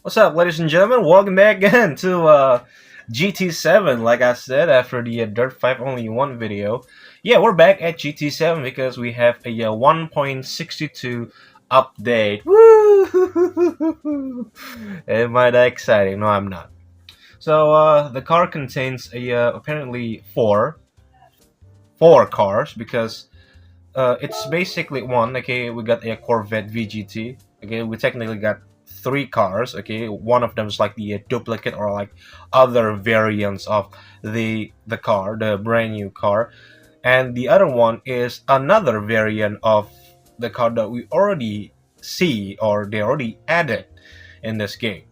What's up, ladies and gentlemen? Welcome back again to GT7. Like I said, after the Dirt 5 Only One video, yeah, we're back at GT7 because we have a 1.62 update. Woo! Am I that exciting? No, I'm not. So the car contains a apparently four cars because it's basically one. Okay, we got a Corvette VGT. Okay, we technically got three cars. Okay, one of them is like the duplicate or like other variants of the car, the brand new car, and the other one is another variant of the car that we already see or they already added in this game,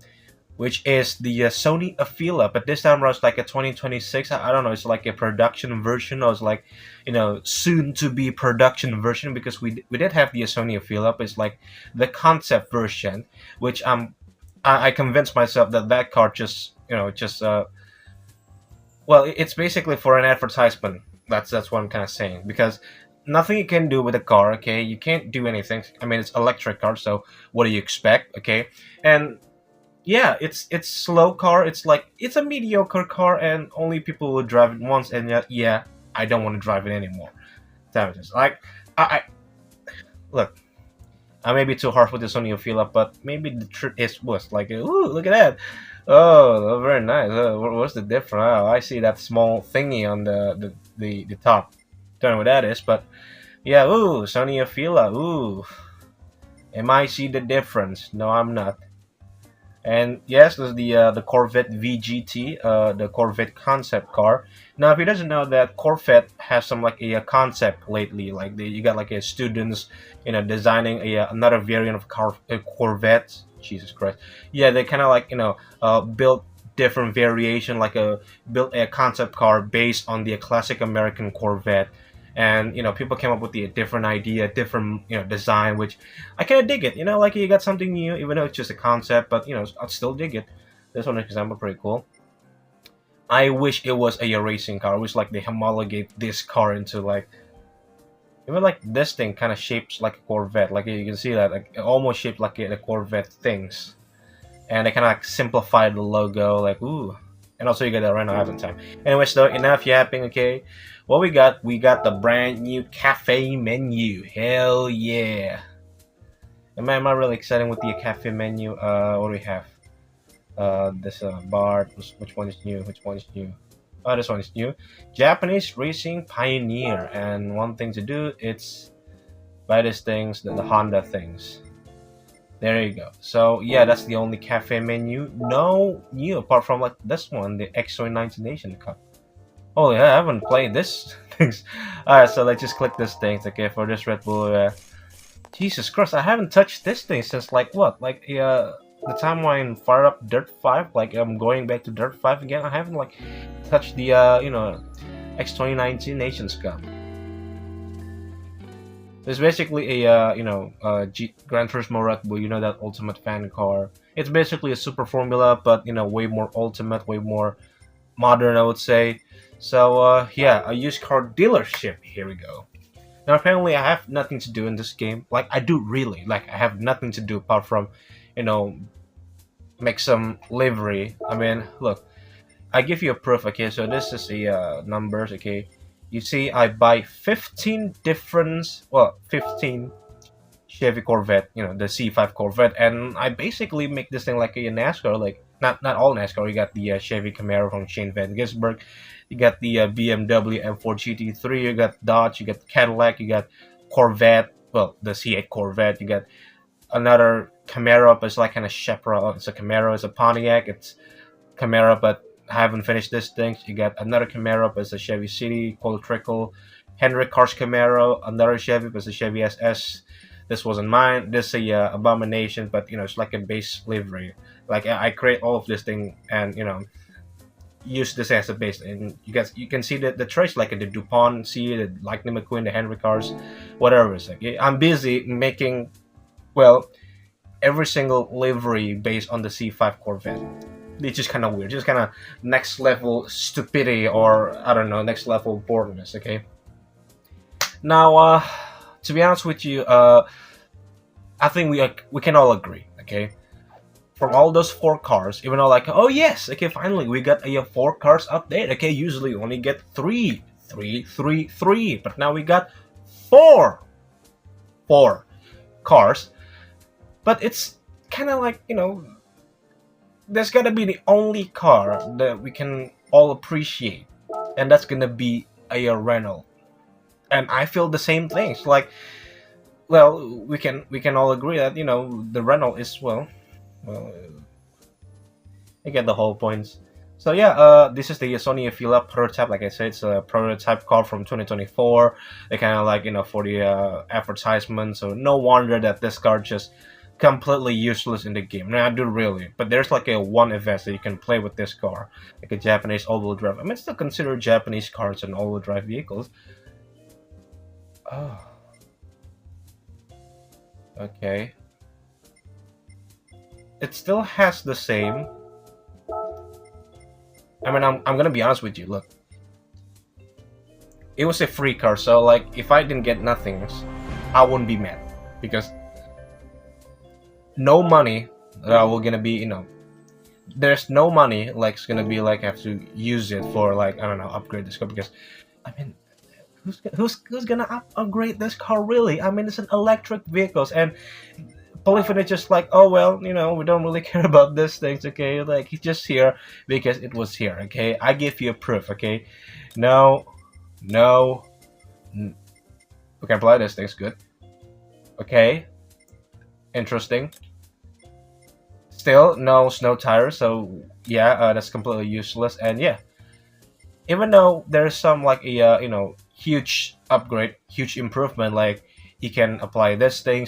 which is the Sony Afila. But this time around, it's like a 2026. I don't know. It's like a production version, or it's like, soon to be production version because we did have the Sony Afila, but it's like the concept version, which I convinced myself that that car just just well, it's basically for an advertisement. That's what I'm kind of saying because nothing you can do with a car. Okay, you can't do anything. I mean, it's electric car, so what do you expect? Okay, and yeah, it's slow car. It's like it's a mediocre car, and only people will drive it once. And yet, yeah, I don't want to drive it anymore. Damn it is like I look. I may be too harsh with this on your feel up, but maybe the truth is worse. Like, ooh, look at that. Oh, very nice. What's the difference? Oh, I see that small thingy on the top. Don't know what that is, but yeah. Ooh, Sony Afila. Ooh, am I see the difference? No, I'm not. And yes, there's the Corvette VGT, the Corvette concept car. Now, if you doesn't know that Corvette has some like a concept lately, like you got like a students, designing another variant of Corvette. Jesus Christ, yeah, they kind of like built different variation, like built a concept car based on the classic American Corvette, and people came up with the different idea, different design, which I kind of dig it. Like you got something new, even though it's just a concept, but I'd still dig it. This one, for example, pretty cool. I wish it was a racing car. I wish like they homologate this car into like even like this thing kind of shapes like a Corvette. Like you can see that like it almost shaped like a Corvette things, and they kind of like simplify the logo. Like ooh, and also you get that random having time. Anyways, though, enough yapping. Okay, what we got? We got the brand new cafe menu. Hell yeah! Am I really excited with the cafe menu? What do we have? This bar. Which one is new? Which one is new? Oh, this one is new. Japanese racing pioneer. And one thing to do, it's buy these things, the Honda things. There you go. So yeah, that's the only cafe menu. No new apart from like this one, the X29 Nation Cup. Oh yeah, I haven't played this things. Alright, so let's just click this thing. Okay, for this Red Bull. Jesus Christ, I haven't touched this thing since like what? Like the time when I fired up Dirt 5. Like I'm going back to Dirt 5 again. I haven't like touched the X2019 Nations Cup. It's basically a Gran Turismo Red Bull. That ultimate fan car. It's basically a super formula, but way more ultimate, way more modern, I would say. So yeah, a used car dealership. Here we go. Now apparently I have nothing to do in this game. Like I do really. Like I have nothing to do apart from, you know, make some livery. I mean, look, I give you a proof. Okay, so this is the numbers. Okay, you see, I buy 15 different, 15 Chevy Corvette. The C5 Corvette, and I basically make this thing like a NASCAR. Like not all NASCAR. You got the Chevy Camaro from Shane Van Gisbergen. You got the BMW M4 GT3. You got Dodge. You got Cadillac. You got Corvette. Well, the C8 Corvette. You got another Camaro, but it's like kind of Chevrolet. It's a Camaro. It's a Pontiac. It's Camaro, but I haven't finished this thing. You got another Camaro, but it's a Chevy City, Cold Trickle, Henry Cars Camaro, another Chevy, but it's a Chevy SS. This wasn't mine. This is a Abomination, but it's like a base livery. Like I create all of this thing and use this as a base, and you can see the trace like the DuPont, see the Lightning McQueen, the Henry Cars, whatever. It's like I'm busy making every single livery based on the C5 Corvette. It's just kind of weird, just kind of next level stupidity, or I don't know, next level boredness. Okay. Now, to be honest with you, I think we can all agree. Okay, from all those 4 cars, even though like, oh yes, okay, finally we got a 4 cars update. Okay, usually we only get three, but now we got four cars. But it's kind of like, there's gotta be the only car that we can all appreciate, and that's gonna be a Renault. And I feel the same things. Like, well, we can all agree that the Renault is well, I get the whole points. So yeah, this is the Sony Avila prototype. Like I said, it's a prototype car from 2024. They kind of like for the advertisement. So no wonder that this car just completely useless in the game. Nah, dude, really. But there's like a one event that you can play with this car, like a Japanese all-wheel drive. I mean, still consider Japanese cars and all-wheel drive vehicles. Oh, okay. It still has the same. I mean, I'm gonna be honest with you. Look, it was a free car, so like, if I didn't get nothings, I wouldn't be mad because no money that we're gonna be, there's no money like it's gonna be like I have to use it for like I don't know upgrade this car because, I mean, who's gonna upgrade this car really? I mean, it's an electric vehicles and Polyphony is just like, oh well, we don't really care about these things, okay? Like he's just here because it was here, okay? I give you a proof, okay? No, no, we can apply this thing's good, okay? Interesting. Still no snow tires, so yeah, that's completely useless. And yeah, even though there's some like a huge upgrade, huge improvement, like you can apply this thing,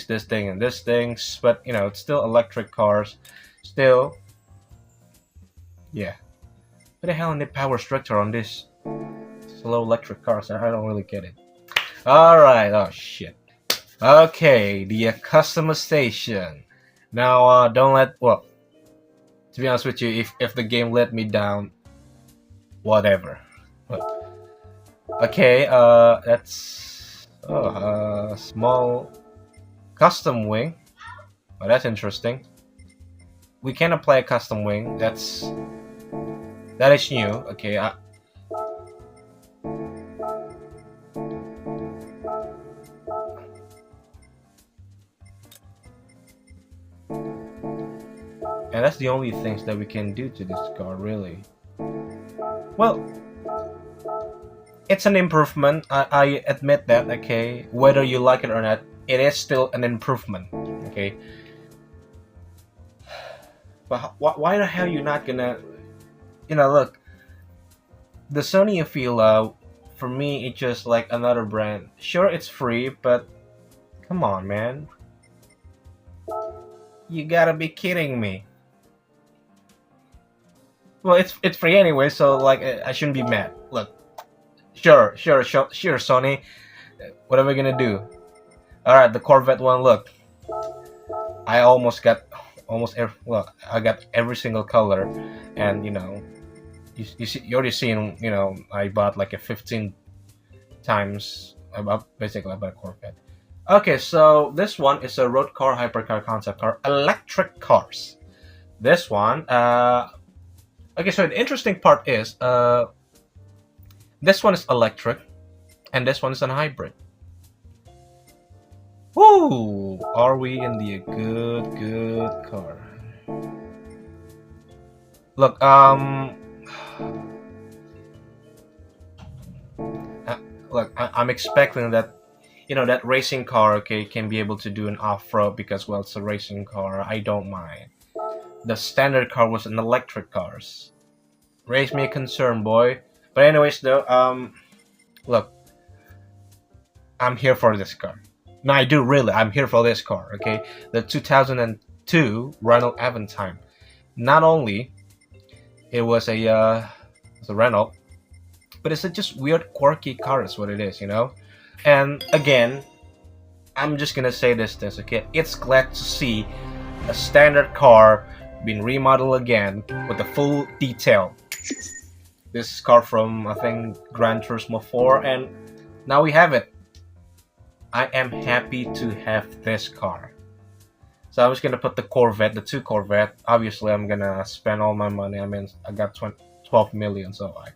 and this things, but it's still electric cars. Still, yeah. What the hell in the power structure on this slow electric cars? I don't really get it. All right. Oh shit. Okay, the customization. Now, don't let. Well, to be honest with you, if the game let me down, whatever. Okay, that's small custom wing. Oh, that's interesting. We can apply a custom wing. That is new. Okay, and that's the only things that we can do to this car, really. Well, it's an improvement. I admit that. Okay, whether you like it or not, it is still an improvement. Okay, but why the hell you not gonna? Look, the Sony Avila, for me, it's just like another brand. Sure, it's free, but come on, man. You gotta be kidding me. Well, it's free anyway, so like I shouldn't be mad. Look, sure, Sony. What are we gonna do? All right, the Corvette one. Look, I almost got I got every single color, and you already seen. I bought like a 15 times basically I bought a Corvette. Okay, so this one is a road car, hypercar, concept car, electric cars. This one, okay, so the interesting part is, this one is electric, and this one is a hybrid. Woo! Are we in the good car? Look, look, I'm expecting that, that racing car, okay, can be able to do an off-road because, well, it's a racing car. I don't mind. The standard car was an electric cars. Raise me a concern, boy. But anyways, though, look, I'm here for this car. No, I do really. I'm here for this car. Okay, the 2002 Renault Aventime. Not only it was a Renault, but it's a just weird, quirky car. Is what it is, And again, I'm just gonna say this, okay? It's glad to see a standard car being remodeled again with the full detail. This car from, I think, Gran Turismo 4, and now we have it. I am happy to have this car. So I'm just gonna put the Corvette, the two Corvette. Obviously, I'm gonna spend all my money. I mean, I got 12 million, so I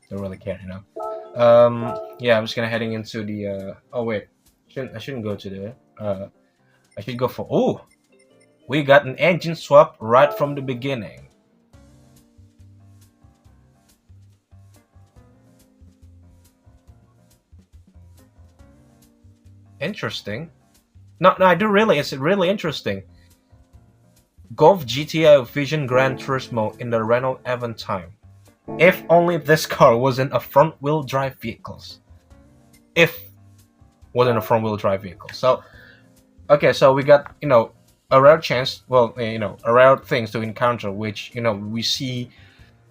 don't really care, you know. Yeah, I'm just gonna heading into the. Oh wait, I shouldn't go to the. I should go for. Oh, we got an engine swap right from the beginning. Interesting. No, no, I do really. It's really interesting. Golf GTI Vision Gran Turismo in the Renault Aventime. If only this car wasn't a front-wheel drive vehicle. If wasn't a front-wheel drive vehicle. So, okay, so we got, a rare chance, well, a rare things to encounter, which, we see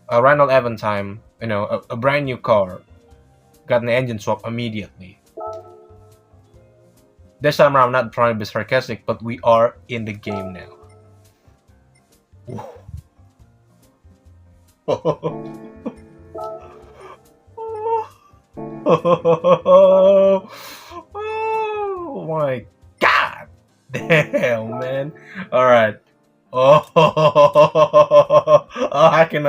a Renault Aventime, a brand new car, got an engine swap immediately. This time around, I'm not trying to be sarcastic, but we are in the game now. Oh my god! Damn, man. All right. Oh, I can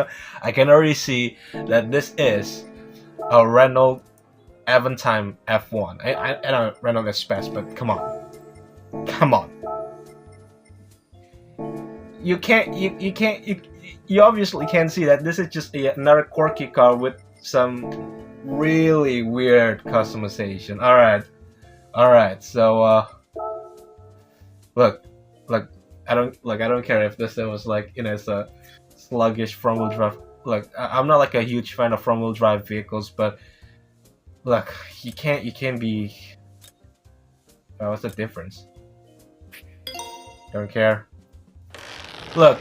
already see that this is a Renault Aventime F1. I know Renault Espace, but come on, come on. You obviously can't see that this is just another quirky car with some really weird customization. All right. So look, I don't care if this was like it's a sluggish front wheel drive. Look, I'm not like a huge fan of front wheel drive vehicles, but look, you can't be. What's the difference? Don't care. Look,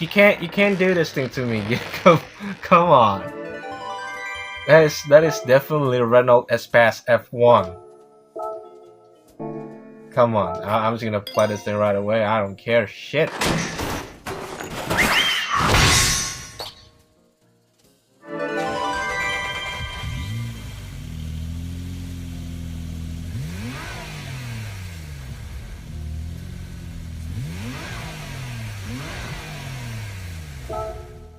you can't do this thing to me. Come on. That is definitely Renault Espace F1. Come on, I'm just gonna play this thing right away. I don't care shit.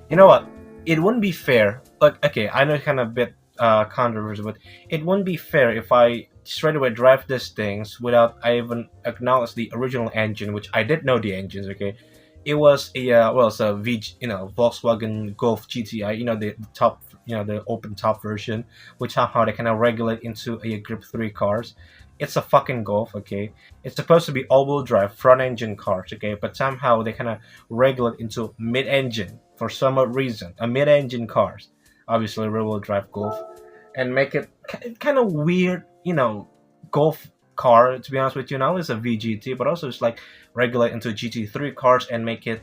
You know what? It wouldn't be fair. Like, okay, I know it's kind of a bit controversial, but it wouldn't be fair if I straight away drive these things without I even acknowledge the original engine, which I did know the engines. Okay, it was a it's a Volkswagen Golf GTI. The top, the open top version, which somehow they kind of regulate into a Grip 3 cars. It's a fucking Golf. Okay, it's supposed to be all-wheel drive front engine cars. Okay, but somehow they kind of regulate into mid-engine for some odd reason. A mid-engine cars, obviously rear-wheel drive Golf, and make it kind of weird, Golf car. To be honest with you, now it's a VGT, but also it's like regulate into GT3 cars and make it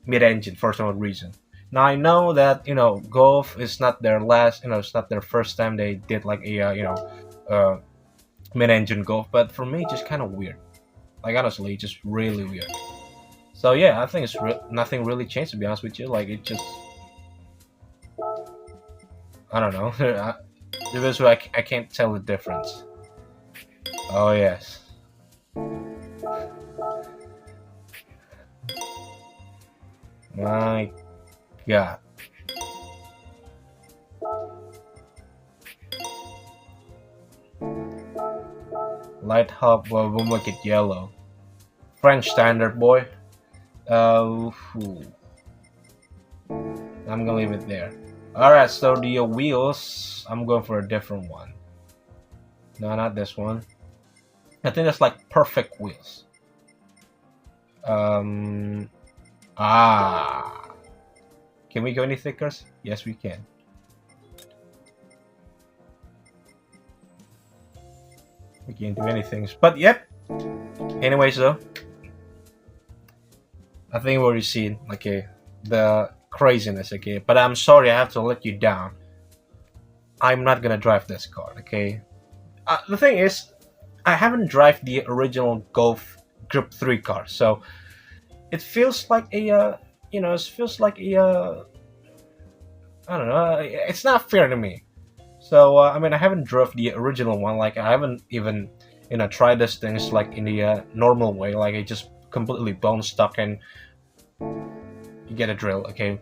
mid-engine for some odd reason. Now I know that Golf is not their last, it's not their first time they did like a mid-engine Golf, but for me, just kind of weird. Like honestly, just really weird. So yeah, I think it's nothing really changed, to be honest with you. Like it just, I don't know. This way I can't tell the difference. Oh yes. My God. Light hub, well, we'll make it yellow. French standard, boy. I'm gonna leave it there. Alright, so the wheels, I'm going for a different one. No, not this one. I think that's like perfect wheels. Can we go any thicker? Yes, we can. We can't do anything. But yep. Anyways, though, I think we've already seen the craziness. Okay, but I'm sorry, I have to let you down. I'm not gonna drive this car. Okay. The thing is, I haven't driven the original Golf Grip 3 car, so it feels like a it feels like a I don't know. It's not fair to me. So I mean, I haven't drove the original one. Like I haven't even try these things like in the normal way, like I just completely bone stuck and you get a drill, okay.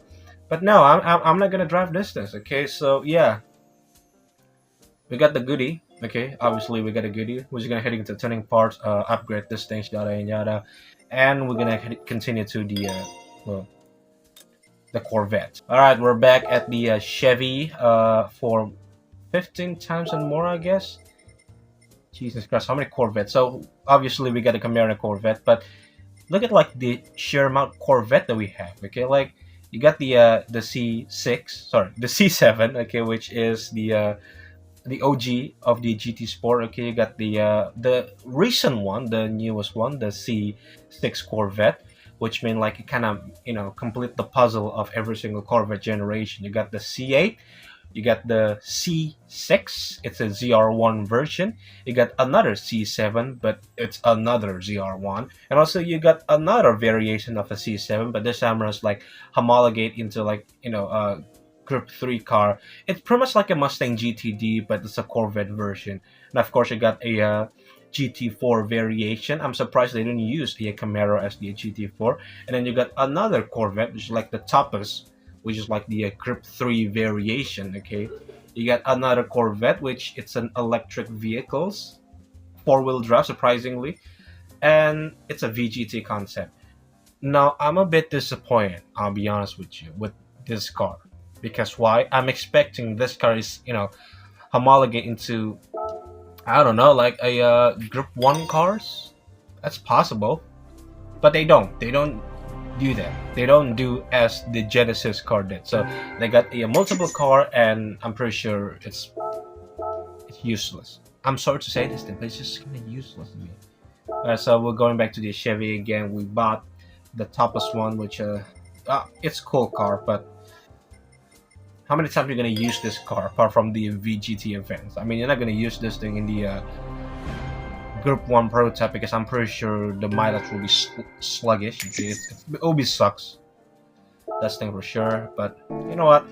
But no, I'm not gonna drive distance, okay. So yeah, we got the goodie, okay. Obviously, we got a goodie. We're just gonna head into tuning parts, upgrade this thing, yada and yada, and we're gonna continue to the well, the Corvette. All right, we're back at the Chevy for 15 times and more, I guess. Jesus Christ, how many Corvettes? So obviously we got a Camaro Corvette, but look at like the sheer amount Corvette that we have. Okay, like you got the C6, sorry, the C7. Okay, which is the OG of the GT Sport. Okay, you got the recent one, the newest one, the C6 Corvette, which mean like it kind of complete the puzzle of every single Corvette generation. You got the C8. You got the C6, it's a ZR1 version. You got another C7, but it's another ZR1. And also you got another variation of a C7, but this time it's like homologate into like, a Group 3 car. It's pretty much like a Mustang GTD, but it's a Corvette version. And of course you got a GT4 variation. I'm surprised they didn't use the Camaro as the GT4. And then you got another Corvette, which is like the Tapas, which is like the Grip 3 variation, okay? You got another Corvette, which it's an electric vehicles, four-wheel drive, surprisingly, and it's a VGT concept. Now, I'm a bit disappointed, I'll be honest with you, with this car. Because why? I'm expecting this car is, homologate into, I don't know, like a Group 1 cars? That's possible. But they don't. They don't do that. They don't do as the Genesis car did. So they got a multiple car, and I'm pretty sure it's useless. I'm sorry to say this thing, but it's just kind of useless to me. Alright, so we're going back to the Chevy again. We bought the topless one, which it's a cool car, but how many times are you gonna use this car apart from the VGT events? I mean, you're not gonna use this thing in the Group 1 prototype because I'm pretty sure the mileage will be sluggish. It will be sucks. That's thing for sure. But you know what?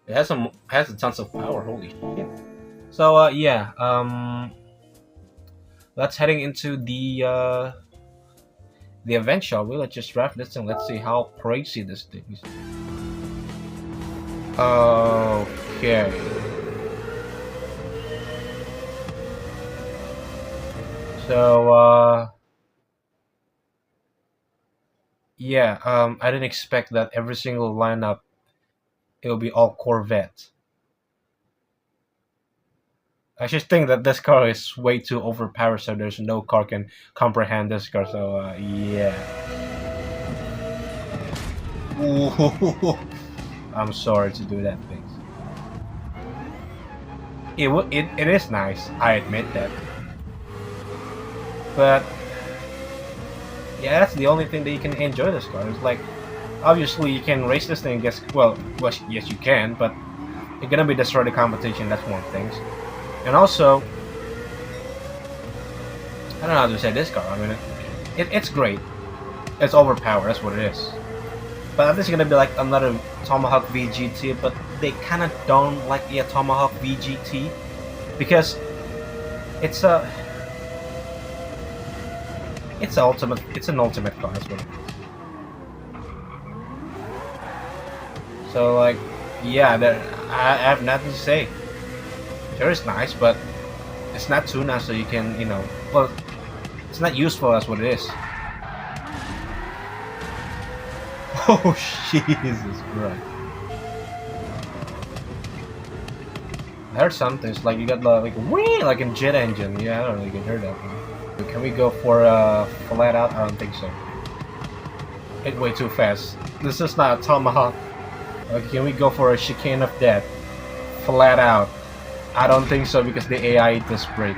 It has a tons of power. Holy shit! So yeah, let's heading into the event shop. Let's just draft this thing. Let's see how crazy this thing is. Okay. So, yeah, I didn't expect that every single lineup, it'll be all Corvette. I just think that this car is way too overpowered, so there's no car can comprehend this car, so, yeah. Ooh, I'm sorry to do that, things. It is nice, I admit that. But yeah, that's the only thing that you can enjoy this car. It's like, obviously you can race this thing against, well, yes you can, but you're gonna be destroy the competition. That's one thing. And also, I don't know how to say this car. I mean, it's great. It's overpowered. That's what it is. But I think it's gonna be like another Tomahawk VGT, but they kind of don't like the Tomahawk VGT because it's a. It's ultimate. It's an ultimate car as well. So like, yeah, I have nothing to say. Sure, it's nice, but it's not too nice. So you can, well, it's not useful as what it is. Oh Jesus Christ! I heard something. It's like you got like wee, like a jet engine. Yeah, I don't know. You can hear that one. Can we go for flat out? I don't think so. It's way too fast. This is not a Tomahawk. Okay, can we go for a chicane of death? Flat out. I don't think so because the AI does break.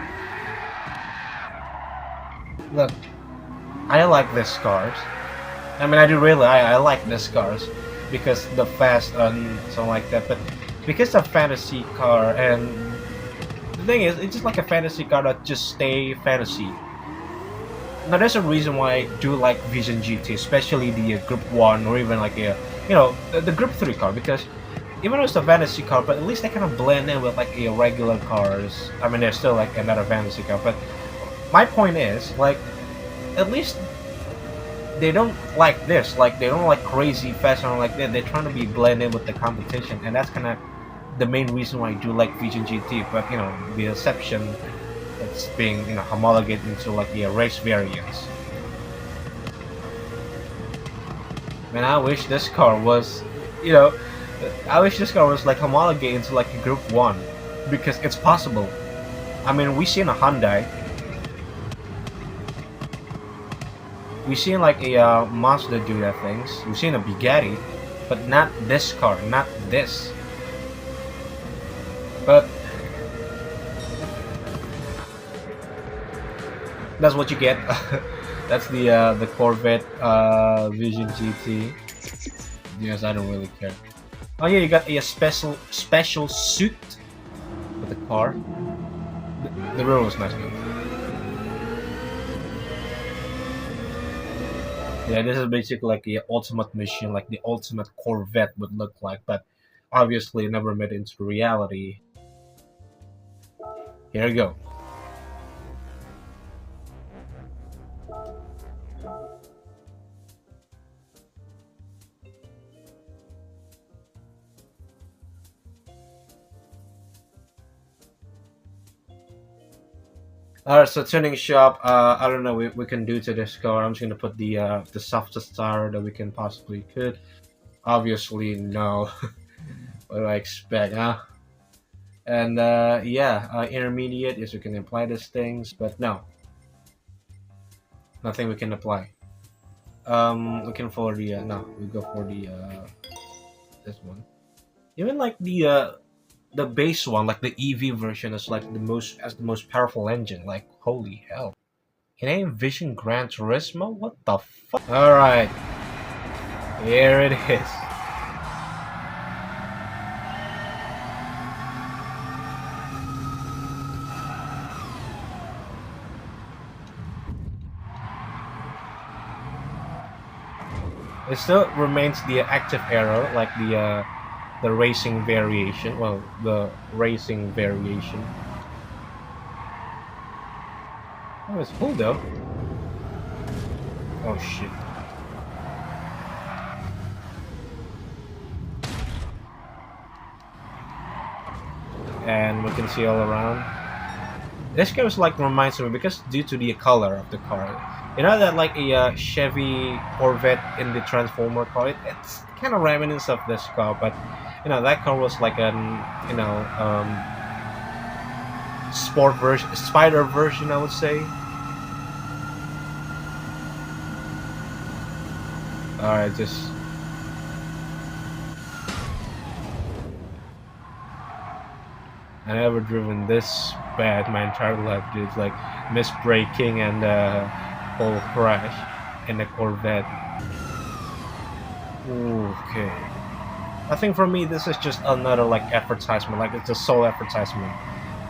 Look, I like these cars. I mean, I do really. I like these cars because the fast and something like that. But because of fantasy car, and the thing is, it's just like a fantasy car that just stay fantasy. Now there's a reason why I do like Vision GT, especially the Group 1 or even like the Group 3 car, because even though it's a fantasy car, but at least they kind of blend in with like a regular cars. I mean, they're still like another fantasy car, but my point is like at least they don't like this, like they don't like crazy fast or like that. They're trying to be blended with the competition, and that's kind of the main reason why I do like Vision GT. But the exception, it's being homologated into like the race variants. Man, I wish this car was, you know, I wish this car was like homologated into like a Group 1, because it's possible. I mean, we seen a Hyundai, we seen like a Mazda do that things, we seen a Bugatti, but not this car, not this. But that's what you get. That's the Corvette Vision GT. Yes, I don't really care. Oh yeah, you got a special suit for the car. The room was nice. Yeah, this is basically like the ultimate machine, like the ultimate Corvette would look like, but obviously never made into reality. Here we go. Alright, so tuning shop. I don't know. We can do to this car. I'm just gonna put the softest tire that we can possibly could. Obviously, no. What do I expect, huh? And yeah, intermediate is we can apply these things, but no, nothing we can apply. Looking for the no, we go for the this one. Even like the base one, like the EV version, is like the most powerful engine. Like holy hell! Can I envision Gran Turismo? What the fuck? All right, here it is. It still remains the active arrow, like the racing variation. Well, the racing variation. Oh, it's cool though. Oh shit. And we can see all around. This game is like reminds me because due to the color of the car. You know that like a Chevy Corvette in the Transformer car. It's kind of reminiscent of this car, but that car was like an sport version, spider version, I would say. All right, just. I never driven this bad my entire life, dude. Like misbraking and whole crash in the Corvette. Okay. I think for me this is just another like advertisement, like it's a sole advertisement.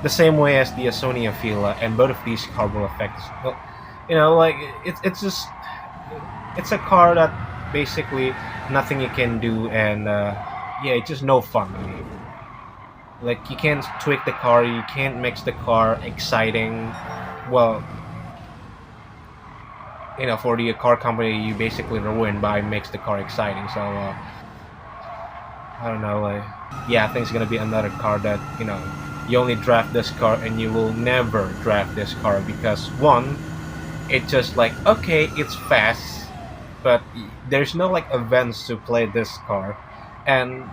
The same way as the Sony Afila and both of these car will affect. Well, like it's just it's a car that basically nothing you can do, and yeah, it's just no fun. I mean, like you can't tweak the car, you can't make the car exciting. Well, for the car company, you basically ruin by makes the car exciting. So I don't know. Like, yeah, I think it's gonna be another car that you only draft this car and you will never draft this car because one, it's just like okay, it's fast, but there's no like events to play this car, and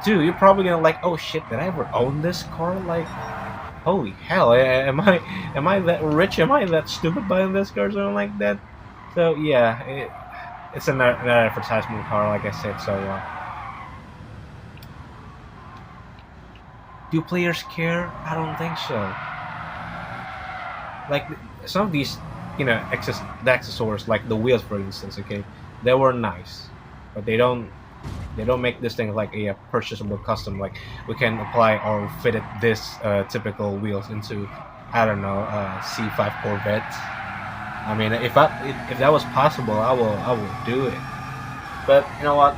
two, you're probably gonna like, oh shit, did I ever own this car? Like, holy hell, am I that rich? Am I that stupid buying this car or something like that? So yeah, it's another advertisement car, like I said. So do players care? I don't think so. Like some of these, the accessories, like the wheels, for instance. Okay, they were nice, but they don't make this thing like a purchasable custom. Like we can apply or fit it this typical wheels into, I don't know, C5 Corvette. I mean, if that was possible, I will do it. But you know what?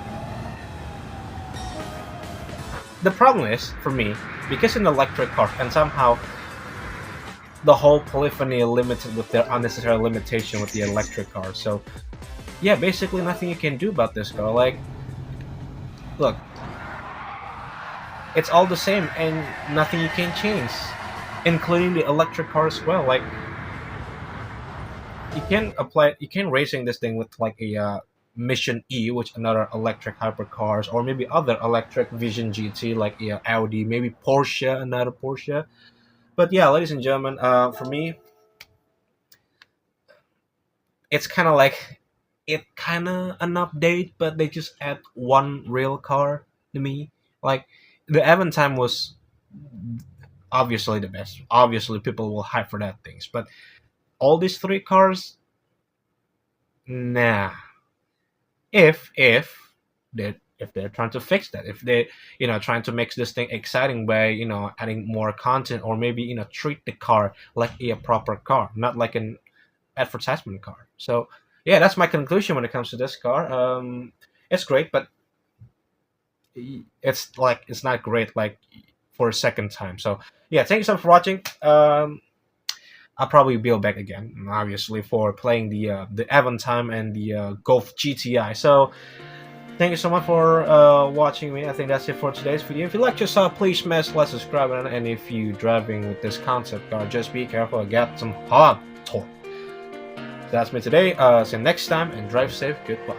the problem is for me because in electric cars and somehow the whole polyphony limited with their unnecessary limitation with the electric car. So yeah, basically nothing you can do about this car. Like, look, it's all the same and nothing you can change, including the electric car as well. Like, you can racing this thing with like a Mission E, which another electric hypercars, or maybe other electric Vision GT like Audi, maybe Porsche, another Porsche. But yeah, ladies and gentlemen, for me, it's kind of like it kind of an update, but they just add one real car to me. Like the Aventime was obviously the best. Obviously, people will hype for that things, but all these three cars, nah. If they're trying to fix that, if they trying to make this thing exciting by adding more content, or maybe treat the car like a proper car, not like an advertisement car. So yeah, that's my conclusion when it comes to this car. It's great, but it's not great like for a second time. So yeah, thank you so much for watching. I'll probably be back again, obviously, for playing the Aventime and the Golf GTI. So thank you so much for watching me. I think that's it for today's video. If you like this, please smash that subscribe button. And if you're driving with this concept car, just be careful. I got some hard torque. So that's me today. See you next time, and drive safe. Goodbye.